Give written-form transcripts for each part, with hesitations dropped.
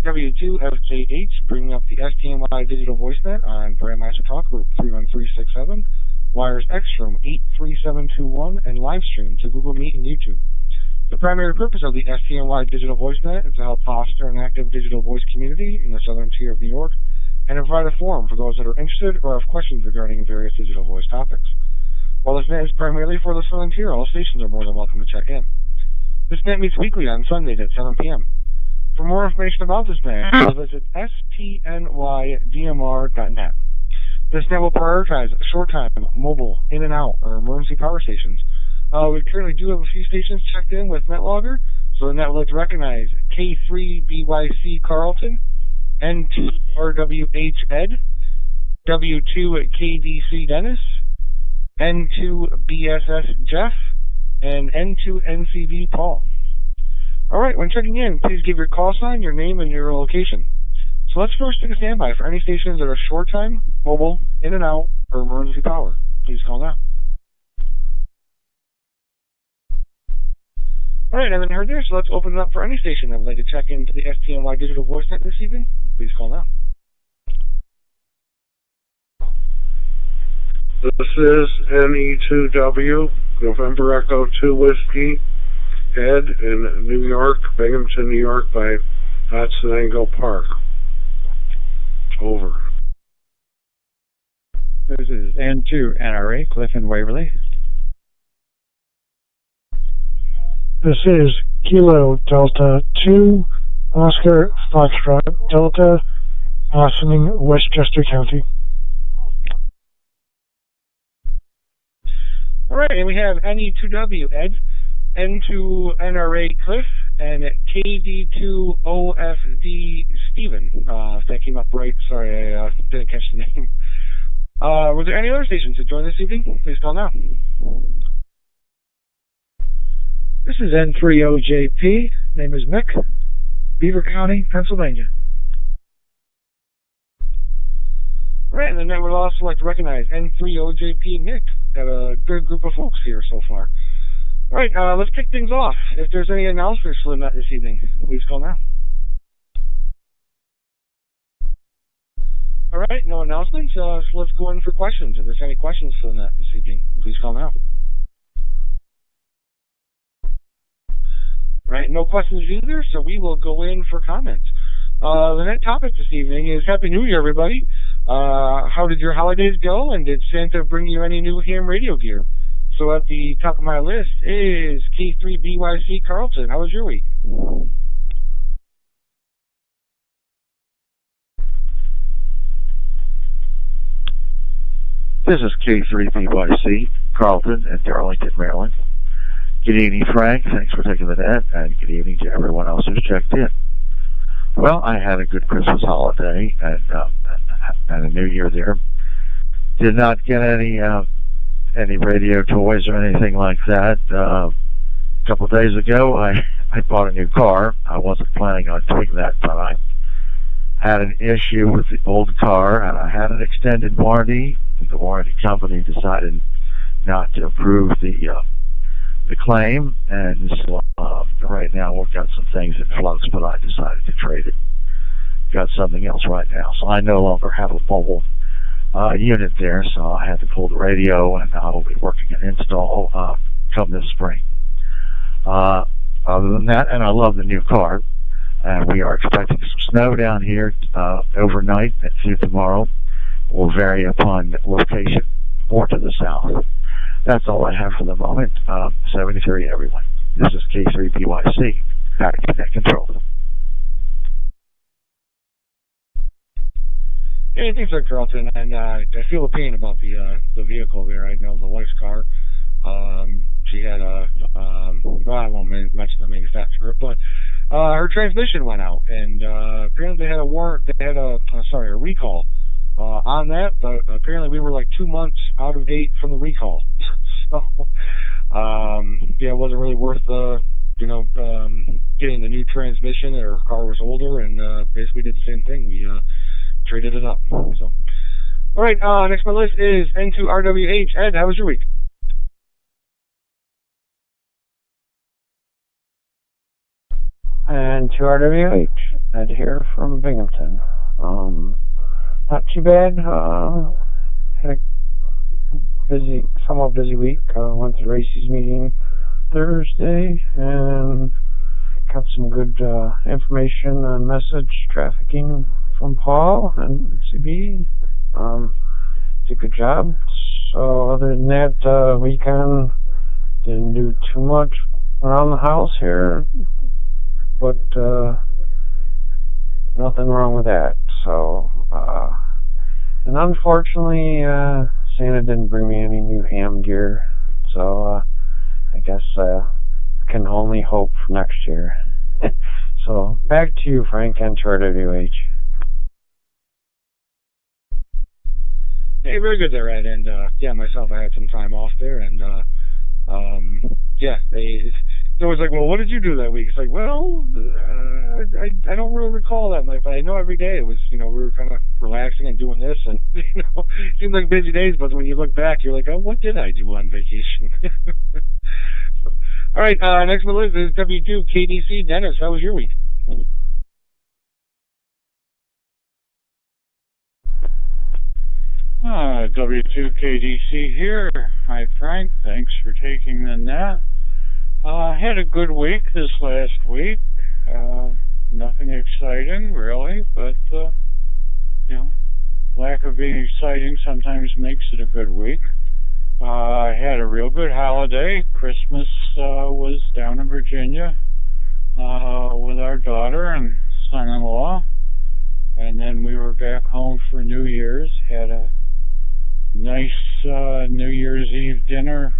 W2FJH, bringing up the STNY Digital VoiceNet on Grandmaster Talk Group 31367, wires Xstream 83721, and livestream to Google Meet and YouTube. The primary purpose of the STNY Digital VoiceNet is to help foster an active digital voice community in the southern tier of New York and provide a forum for those that are interested or have questions regarding various digital voice topics. While this net is primarily for the southern tier, all stations are more than welcome to check in. This net meets weekly on Sundays at 7 p.m. For more information about this net, visit stnydmr.net. This net will prioritize short-time, mobile, in and out, or emergency power stations. We currently do have a few stations checked in with NetLogger, so the net would like to recognize K3BYC Carlton, N2RWH Ed, W2KDC Dennis, N2BSS Jeff, and N2NCB Paul. Alright, when checking in, please give your call sign, your name, and your location. So let's first take a standby for any stations that are short time, mobile, in and out, or emergency power. Please call now. Alright, I haven't heard there, so let's open it up for any station that would like to check into the STNY Digital VoiceNet this evening. Please call now. This is NE2W, November Echo 2 Whiskey, Ed in New York, Binghamton, New York by Hudson Angle Park. Over. This is N2NRA, Cliff and Waverly. This is Kilo Delta 2, Oscar Foxtrot Delta, Ossining, Westchester County. Alright, and we have NE2W Ed, N2NRA Cliff, and KD2OFD Steven. If that came up right, sorry, I didn't catch the name. Were there any other stations to join this evening? Please call now. This is N3OJP, name is Mick, Beaver County, Pennsylvania. Right, and then I would also like to recognize N3OJP Nick. Got a good group of folks here so far. Alright, let's kick things off. If there's any announcements for the net this evening, please call now. Alright, no announcements, so let's go in for questions. If there's any questions for the net this evening, please call now. Right, no questions either, so we will go in for comments. The net topic this evening is Happy New Year, everybody. How did your holidays go, and did Santa bring you any new ham radio gear? So at the top of my list is K3BYC Carlton. How was your week? This is K3BYC Carlton in Darlington, Maryland. Good evening, Frank. Thanks for taking the net, and good evening to everyone else who's checked in. Well, I had a good Christmas holiday and a New Year there. Did not get any radio toys or anything like that. A couple of days ago, I bought a new car. I wasn't planning on doing that, but I had an issue with the old car, and I had an extended warranty. The warranty company decided not to approve the claim, and so right now we've got some things in flux, but I decided to trade it. Got something else right now, so I no longer have a mobile unit there, so I had to pull the radio, and I will be working an install come this spring. Other than that, and I love the new car, and we are expecting some snow down here overnight and through tomorrow. Will vary upon location more to the south. That's all I have for the moment. 73 everyone. This is K3BYC, back to net control. Hey, thanks, Dr. Carlton, and I feel the pain about the vehicle there. I know the wife's car. She had a, well, I won't mention the manufacturer, but her transmission went out, and apparently they had a recall on that, but apparently we were like 2 months out of date from the recall. So, yeah, it wasn't really worth getting the new transmission. Her car was older, and basically did the same thing. We traded it up. So, all right, next on my list is N2RWH. Ed, how was your week? And to RWH, Ed here from Binghamton. Not too bad. Had a somewhat busy week. Went to Racy's meeting Thursday and got some good information on message trafficking from Paul and CB. Did a good job. So other than that, weekend didn't do too much around the house here, but nothing wrong with that. So, and unfortunately, Santa didn't bring me any new ham gear. So, I guess can only hope for next year. So, back to you, Frank, and to RWH. Hey, very good there, Ed. And yeah, myself, I had some time off there, and yeah, it's always like, well, what did you do that week? It's like, well, I don't really recall that much, but I know every day it was, we were kind of relaxing and doing this, and it seemed like busy days. But when you look back, you're like, oh, what did I do on vacation? So, all right, next on the list is W2KDC. Dennis, how was your week? W2KDC here. Hi, Frank. Thanks for taking the net. Had a good week this last week. Nothing exciting, really, but, lack of being exciting sometimes makes it a good week. I had a real good holiday. Christmas was down in Virginia with our daughter and son-in-law. And then we were back home for New Year's. Had a nice New Year's Eve dinner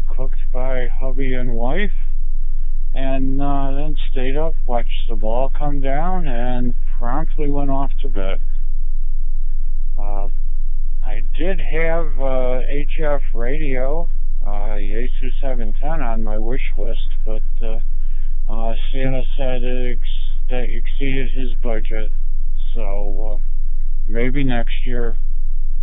cooked by hubby and wife, and then stayed up, watched the ball come down, and promptly went off to bed. I did have HF radio, the A2710 on my wish list, but Santa said it exceeded his budget, so maybe next year.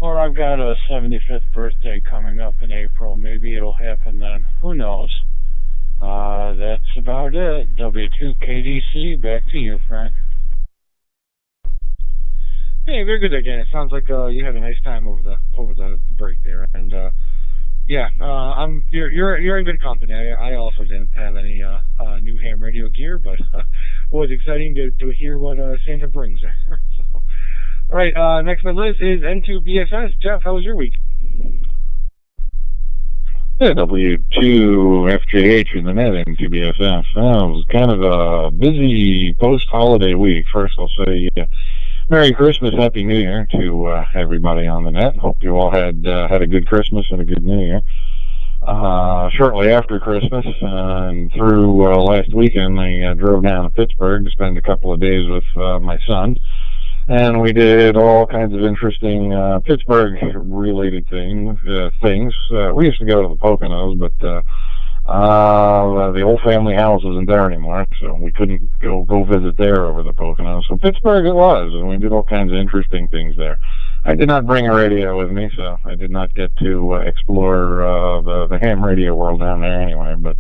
Or I've got a 75th birthday coming up in April. Maybe it'll happen then. Who knows? That's about it. W2KDC, back to you, Frank. Hey, very good there, Dan. It sounds like you had a nice time over the break there, and yeah, you're in good company. I also didn't have any new ham radio gear, but it was exciting to hear what Santa brings there. So, all right, next on the list is N2BSS. Jeff, how was your week? Yeah, W2FJH in the net, N2BSS. It was kind of a busy post-holiday week. First, I'll say Merry Christmas, Happy New Year to everybody on the net. Hope you all had a good Christmas and a good New Year. Shortly after Christmas and through last weekend, I drove down to Pittsburgh to spend a couple of days with my son. And we did all kinds of interesting Pittsburgh-related things. We used to go to the Poconos, but the old family house isn't there anymore, so we couldn't go visit there over the Poconos. So Pittsburgh it was, and we did all kinds of interesting things there. I did not bring a radio with me, so I did not get to explore the ham radio world down there anyway. But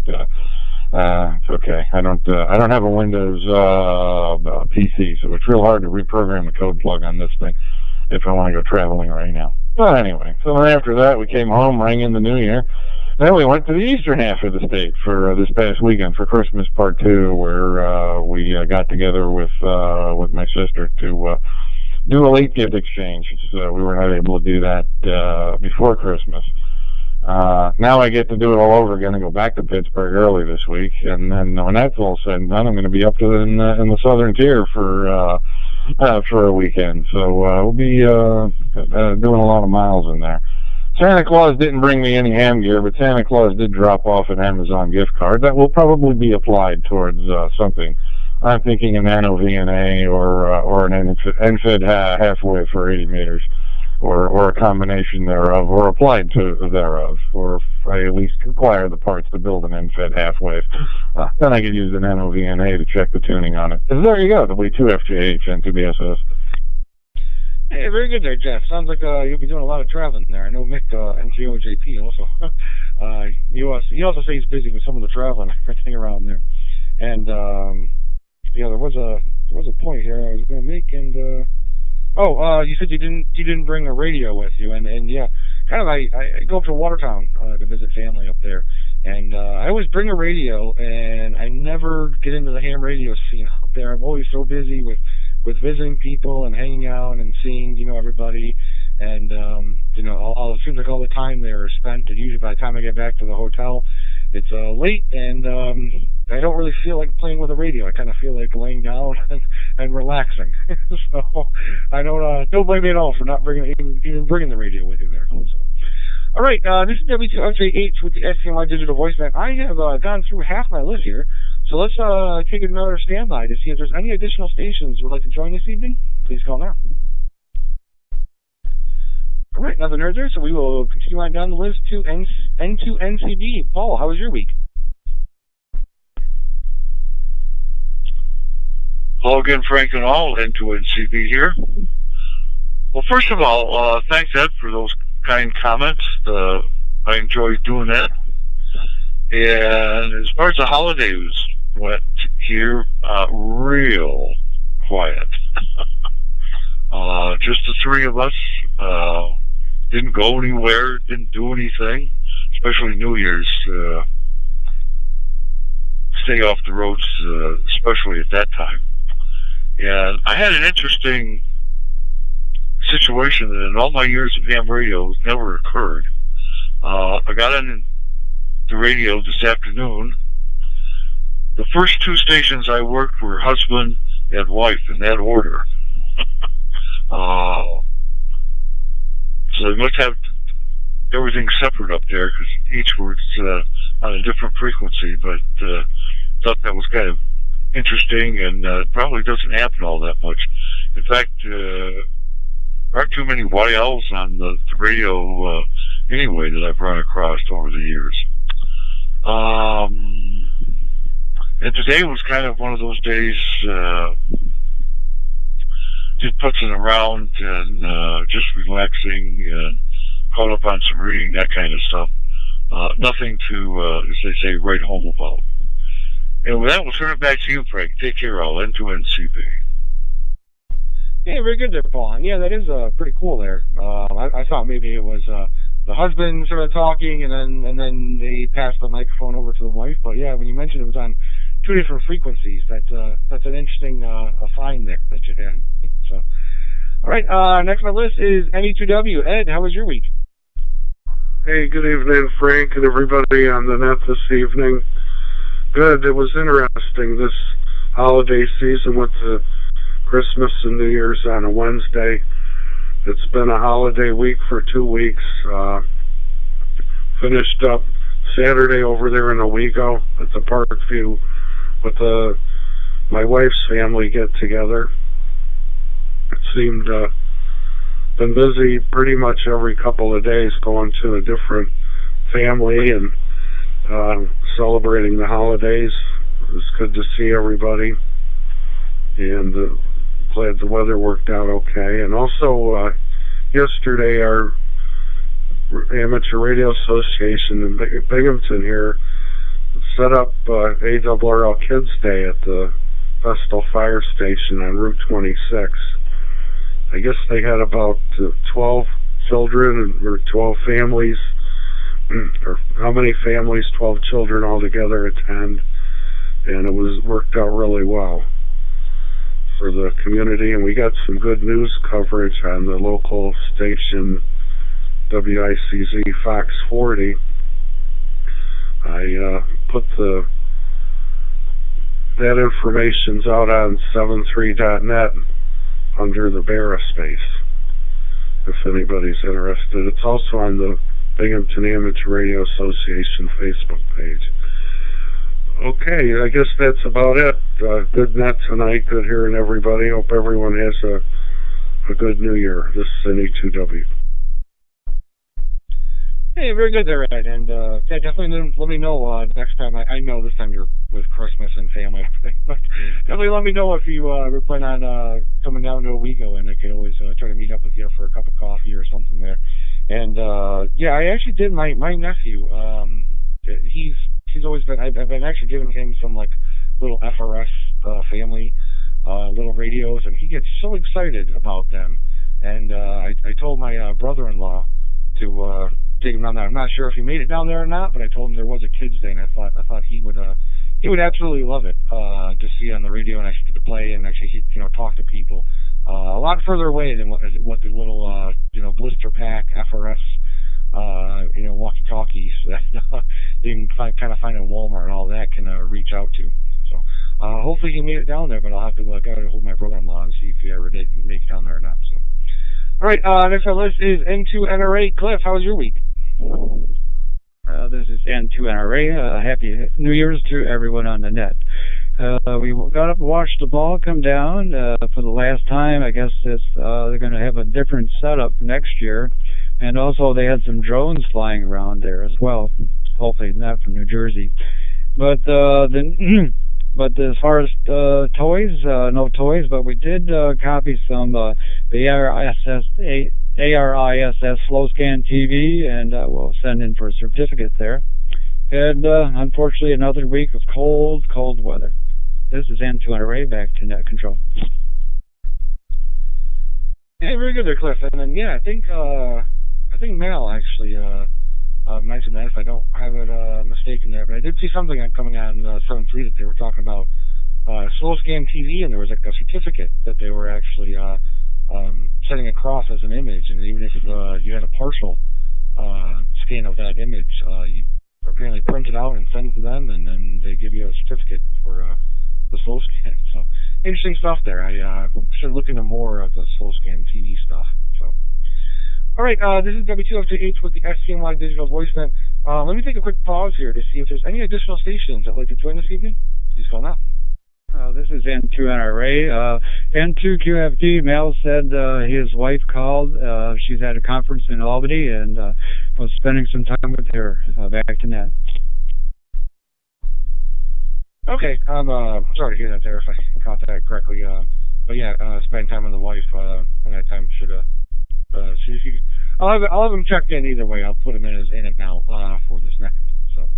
it's okay. I don't have a Windows PC, so it's real hard to reprogram the code plug on this thing if I want to go traveling right now. But anyway, so then after that, we came home, rang in the New Year. Then we went to the eastern half of the state for this past weekend for Christmas Part 2, where we got together with my sister to do a late gift exchange. So we were not able to do that before Christmas. Now I get to do it all over again and go back to Pittsburgh early this week, and then when that's all said and done, I'm going to be up to in the southern tier for a weekend. So we'll be doing a lot of miles in there. Santa Claus didn't bring me any ham gear, but Santa Claus did drop off an Amazon gift card that will probably be applied towards something. I'm thinking an NOVNA or an NFID halfway for 80 meters. Or a combination thereof, or applied to thereof, or if I at least acquire the parts to build an NFID half-wave. Then I could use an NOVNA to check the tuning on it. So there you go, W2FJH and N2BSS. Hey, very good there, Jeff. Sounds like you'll be doing a lot of traveling there. I know Mick, N3OJP also. He also says he's busy with some of the traveling, everything around there. And yeah, there was a point here I was going to make, and you said you didn't bring a radio with you, and yeah, kind of I go up to Watertown to visit family up there, and I always bring a radio, and I never get into the ham radio scene up there. I'm always so busy with visiting people and hanging out and seeing everybody, and it seems like all the time there is spent, and usually by the time I get back to the hotel, it's late, and I don't really feel like playing with a radio. I kind of feel like laying down and relaxing. So I don't blame me at all for not even bringing the radio with you there. So. All right, this is W2RJ8 with the STNY Digital Voice Man. I have gone through half my list here, so let's take another standby to see if there's any additional stations who would like to join this evening. Please call now. All right, nothing heard there, so we will continue on down the list to N2NCB. Paul, how was your week? Hello again, Frank and all, N2NCB here. Well, first of all, thanks, Ed, for those kind comments. I enjoyed doing that. And as far as the holidays went here, real quiet. Just the three of us. Didn't go anywhere, didn't do anything, especially New Year's. Stay off the roads, especially at that time. And I had an interesting situation that in all my years of ham radio never occurred. I got on the radio this afternoon. The first two stations I worked were husband and wife in that order. So they must have everything separate up there because each was on a different frequency, but thought that was kind of interesting, and probably doesn't happen all that much. In fact, there aren't too many YLs on the radio anyway that I've run across over the years. And today was kind of one of those days, just putzing around and just relaxing, caught up on some reading, that kind of stuff. Nothing to, as they say, write home about. And with that, we'll turn it back to you, Frank. Take care, all. N2NCB. Yeah, very good there, Paul. And yeah, that is pretty cool there. I thought maybe it was the husband sort of talking, and then they passed the microphone over to the wife. But yeah, when you mentioned it was on two different frequencies, that's an interesting find there that you had. So, all right, next on the list is NE2W. Ed, how was your week? Hey, good evening, Frank, and everybody on the net this evening. Good. It was interesting this holiday season with the Christmas and New Year's on a Wednesday. It's been a holiday week for 2 weeks. Finished up Saturday over there in Owego at the Parkview with my wife's family get together. It seemed been busy pretty much every couple of days going to a different family and celebrating the holidays. It was good to see everybody, and glad the weather worked out okay. And also yesterday our Amateur Radio Association in Binghamton here set up ARRL Kids Day at the Vestal Fire Station on Route 26. I guess they had about 12 children or 12 families, or how many families, 12 children altogether attend, and it was worked out really well for the community. And we got some good news coverage on the local station WICZ Fox 40. I put that information's out on 73.net under the Barra space, if anybody's interested. It's also on the Binghamton Amateur Radio Association Facebook page. Okay, I guess that's about it. Good net tonight. Good hearing everybody. Hope everyone has a good New Year. This is NE2W. Hey, very good there, Ed. And yeah, definitely let me know next time. I know this time you're with Christmas and family, but definitely let me know if you ever plan on coming down to Owego, and I could always try to meet up with you for a cup of coffee or something there. And yeah, I actually did my nephew. He's always been. I've been actually giving him some like little FRS family little radios, and he gets so excited about them. And I told my brother-in-law to take him down there. I'm not sure if he made it down there or not, but I told him there was a kids' day, and I thought he would absolutely love it to see on the radio and actually get to play and actually talk to people. A lot further away than what the little blister pack FRS walkie-talkies that you can kind of find at Walmart and all that can reach out to. So hopefully he made it down there, but I'll have to go to hold my brother-in-law and see if he ever did make it down there or not. So, all right, next on the list is N2NRA. Cliff, how was your week? This is N2NRA. Happy New Year's to everyone on the net. We got up and watched the ball come down for the last time. I guess they're going to have a different setup next year. And also they had some drones flying around there as well. Hopefully not from New Jersey. But but as far as toys, no toys, but we did copy some the ARISS slow scan TV, and we'll send in for a certificate there. And unfortunately, another week of cold weather. This is N2NRA, back to net control. Hey, very good there, Cliff. And then I think Mel actually mentioned that, if I don't have it mistaken there, but I did see something coming on 7.3 that they were talking about slow scan TV, and there was like a certificate that they were actually sending across as an image, and even if you had a partial scan of that image, you apparently print it out and send it to them, and then they give you a certificate for the slow scan. So interesting stuff there. I should look into more of the slow scan TV stuff. So, all right, this is W2FJH with the STNY Digital Voicemail. Let me take a quick pause here to see if there's any additional stations that would like to join this evening. Please call now. This is N2NRA. N2QFD, Mel said his wife called. She's at a conference in Albany and was spending some time with her. Back to net. Okay, I'm sorry to hear that there, if I caught that correctly. But yeah, spending time with the wife at that time should I'll have him checked in either way. I'll put him in as in and out for this next. So,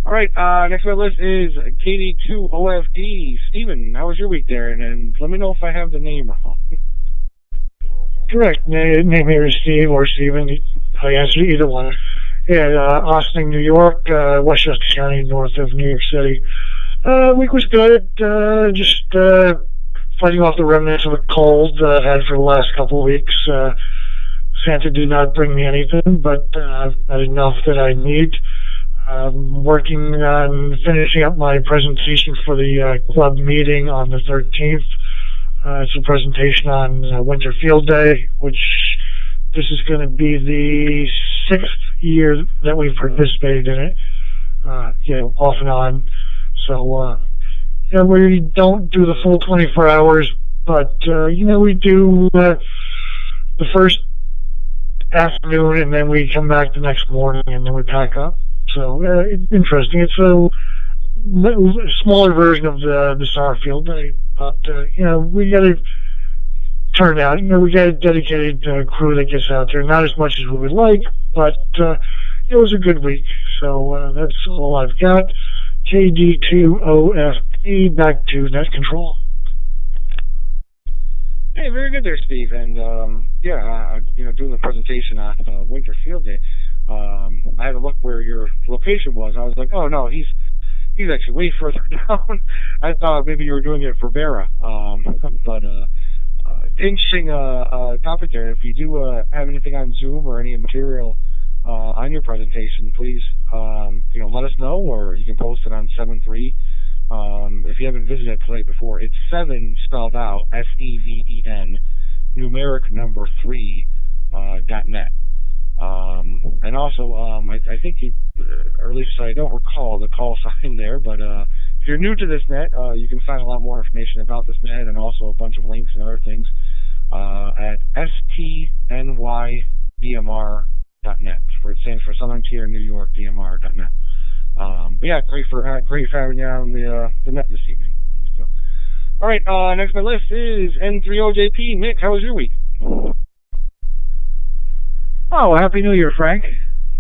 all right, next on the list is KD2OFD. Steven, how was your week there? And let me know if I have the name wrong. Correct. Name here is Steve or Steven. I answer either one. Yeah, Austin, New York, Westchester County, north of New York City. Week was good. Just fighting off the remnants of a cold had for the last couple of weeks. Santa did not bring me anything, but not enough that I need. Working on finishing up my presentation for the club meeting on the 13th. It's a presentation on Winter Field Day, which this is going to be the 6th year that we've participated in it, off and on. So, we don't do the full 24 hours, but, we do the first afternoon, and then we come back the next morning, and then we pack up. So, it's interesting. It's a smaller version of the Star Field Day, but, we got to turn out. We got a dedicated crew that gets out there. Not as much as we would like, but it was a good week. So that's all I've got. KD2OFD, back to net control. Hey, very good there, Steve. And doing the presentation on Winter Field Day, I had to look where your location was. I was like, oh no, he's actually way further down. I thought maybe you were doing it for Vera, but interesting topic there. If you do have anything on Zoom or any material on your presentation, please let us know, or you can post it on 7.3. If you haven't visited the site before, it's 7 spelled out, SEVEN, numeric number 3 .net. And also, I think you, or at least I don't recall the call sign there, but if you're new to this net, you can find a lot more information about this net and also a bunch of links and other things at STNYDMR.net, where it stands for Southern Tier New York DMR.net. But yeah, great for having you on the net this evening. So, all right, next on my list is N30JP. Mick, how was your week? Oh, Happy New Year, Frank.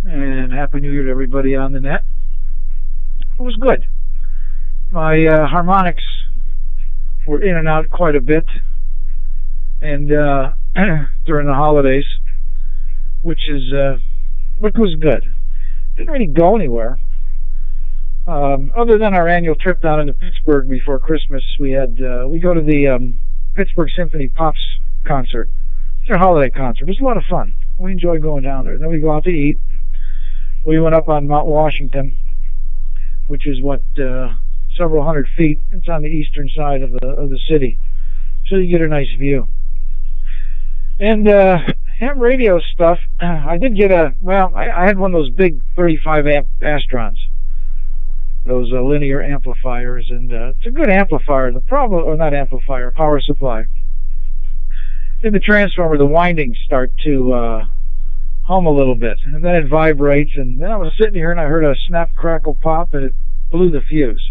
And Happy New Year to everybody on the net. It was good. My harmonics we're in and out quite a bit, and during the holidays, which was good. Didn't really go anywhere. Other than our annual trip down into Pittsburgh before Christmas, we go to the Pittsburgh Symphony Pops concert. It's their holiday concert. It's a lot of fun. We enjoy going down there. Then we go out to eat. We went up on Mount Washington, which is several hundred feet. It's on the eastern side of the city, so you get a nice view. And ham radio stuff. I did get I had one of those big 35 amp Astrons, those linear amplifiers, and it's a good amplifier. The problem, or not amplifier, power supply. In the transformer, the windings start to hum a little bit, and then it vibrates, and then I was sitting here and I heard a snap, crackle, pop, and it blew the fuse.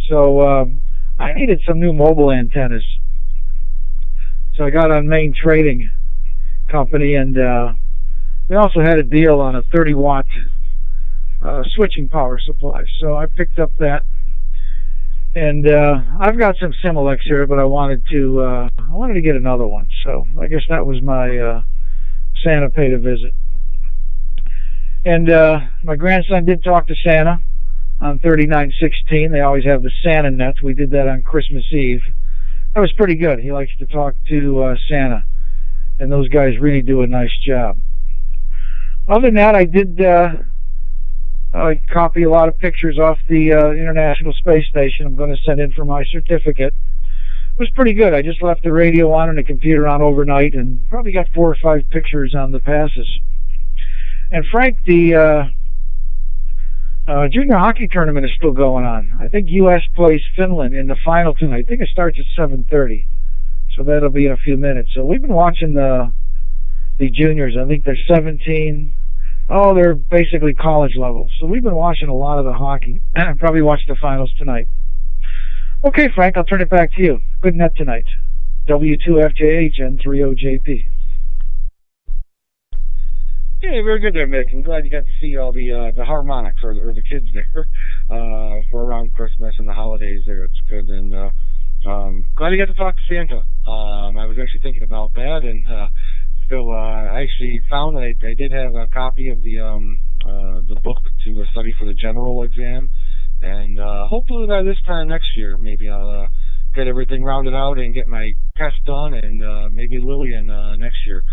So I needed some new mobile antennas. So I got on Main Trading Company, and they also had a deal on a 30-watt switching power supply. So I picked up that, and I've got some Similex here, but I wanted to get another one. So I guess that was my Santa paid a visit. And my grandson did talk to Santa on 3916. They always have the Santa nets. We did that on Christmas Eve. That was pretty good. He likes to talk to Santa, and those guys really do a nice job. Other than that, I did copy a lot of pictures off the International Space Station. I'm going to send in for my certificate. It was pretty good. I just left the radio on and the computer on overnight, and probably got 4 or 5 pictures on the passes. And Frank, the junior hockey tournament is still going on. I think U.S. plays Finland in the final tonight. I think it starts at 7:30, so that'll be in a few minutes. So we've been watching the juniors. I think they're 17. Oh, they're basically college level. So we've been watching a lot of the hockey. Probably watch the finals tonight. Okay, Frank, I'll turn it back to you. Good net tonight. W2FJH N30JP. Yeah, very good there, Mick. I'm glad you got to see all the harmonics or the kids there for around Christmas and the holidays there. It's good, and glad you got to talk to Santa. I was actually thinking about that, and I actually found that I did have a copy of the book to study for the general exam, and hopefully by this time next year, maybe I'll get everything rounded out and get my test done, and maybe Lillian next year.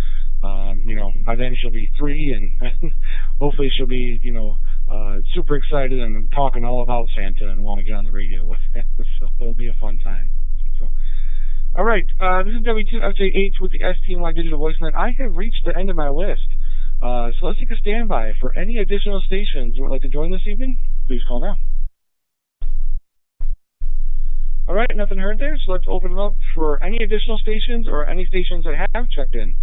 By then she'll be 3, and hopefully she'll be, super excited and talking all about Santa and want to get on the radio with him. So it'll be a fun time. So, all right, this is W2FJH with the STNY Digital Voicenet. I have reached the end of my list. So let's take a standby. For any additional stations who would like to join this evening, please call now. All right, nothing heard there, so let's open it up for any additional stations or any stations that have checked in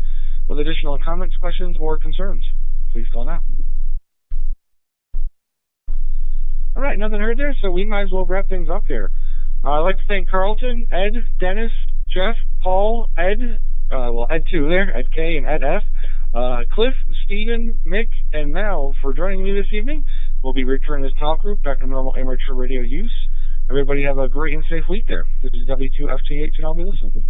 with additional comments, questions, or concerns. Please call now. All right, nothing heard there, so we might as well wrap things up here. I'd like to thank Carlton, Ed, Dennis, Jeff, Paul, Ed, Ed 2 there, Ed K and Ed F, Cliff, Steven, Mick, and Mel for joining me this evening. We'll be returning this talk group back to normal amateur radio use. Everybody have a great and safe week there. This is W2FTH, and I'll be listening.